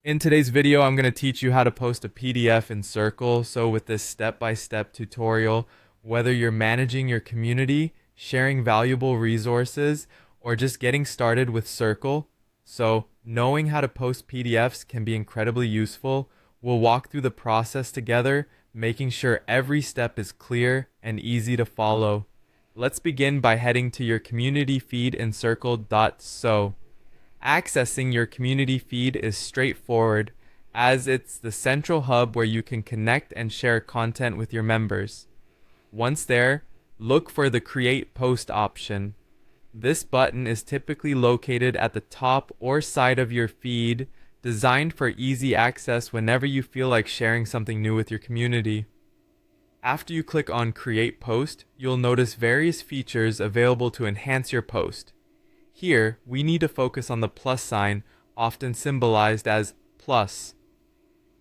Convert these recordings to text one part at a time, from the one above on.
In today's video, I'm going to teach you how to post a PDF in Circle. So with this step-by-step tutorial, whether you're managing your community, sharing valuable resources, or just getting started with Circle, so knowing how to post PDFs can be incredibly useful. We'll walk through the process together, making sure every step is clear and easy to follow. Let's begin by heading to your community feed in Circle.so. Accessing your community feed is straightforward, as it's the central hub where you can connect and share content with your members. Once there, look for the Create Post option. This button is typically located at the top or side of your feed, designed for easy access whenever you feel like sharing something new with your community. After you click on Create Post, you'll notice various features available to enhance your post. Here, we need to focus on the plus sign, often symbolized as plus.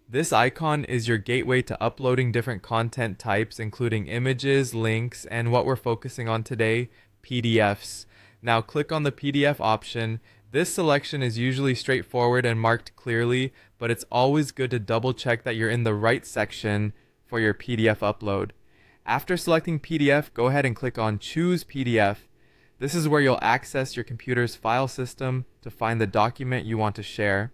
This icon is your gateway to uploading different content types, including images, links, and what we're focusing on today, PDFs. Now click on the PDF option. This selection is usually straightforward and marked clearly, but it's always good to double check that you're in the right section for your PDF upload. After selecting PDF, go ahead and click on Choose PDF. This is where you'll access your computer's file system to find the document you want to share.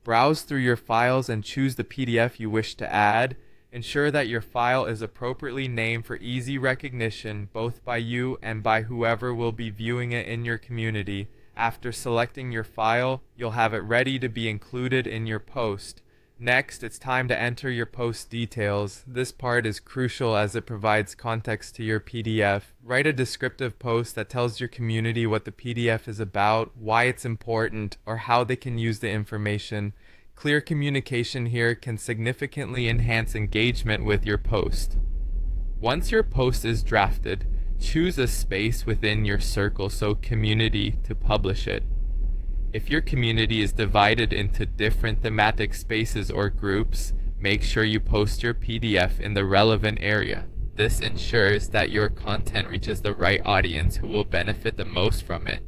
Browse through your files and choose the PDF you wish to add. Ensure that your file is appropriately named for easy recognition both by you and by whoever will be viewing it in your community. After selecting your file, you'll have it ready to be included in your post. Next, it's time to enter your post details. This part is crucial as it provides context to your PDF. Write a descriptive post that tells your community what the PDF is about, why it's important, or how they can use the information. Clear communication here can significantly enhance engagement with your post. Once your post is drafted, choose a space within your Circle.so community to publish it. If your community is divided into different thematic spaces or groups, make sure you post your PDF in the relevant area. This ensures that your content reaches the right audience who will benefit the most from it.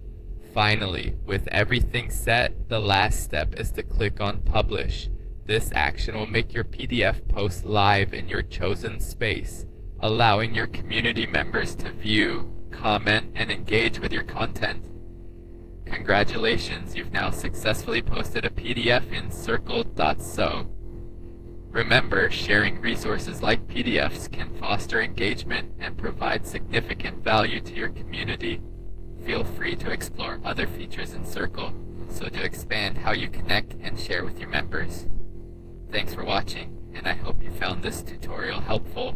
Finally, with everything set, the last step is to click on Publish. This action will make your PDF post live in your chosen space, allowing your community members to view, comment, and engage with your content. Congratulations, you've now successfully posted a PDF in Circle.so. Remember, sharing resources like PDFs can foster engagement and provide significant value to your community. Feel free to explore other features in Circle, so to expand how you connect and share with your members. Thanks for watching, and I hope you found this tutorial helpful.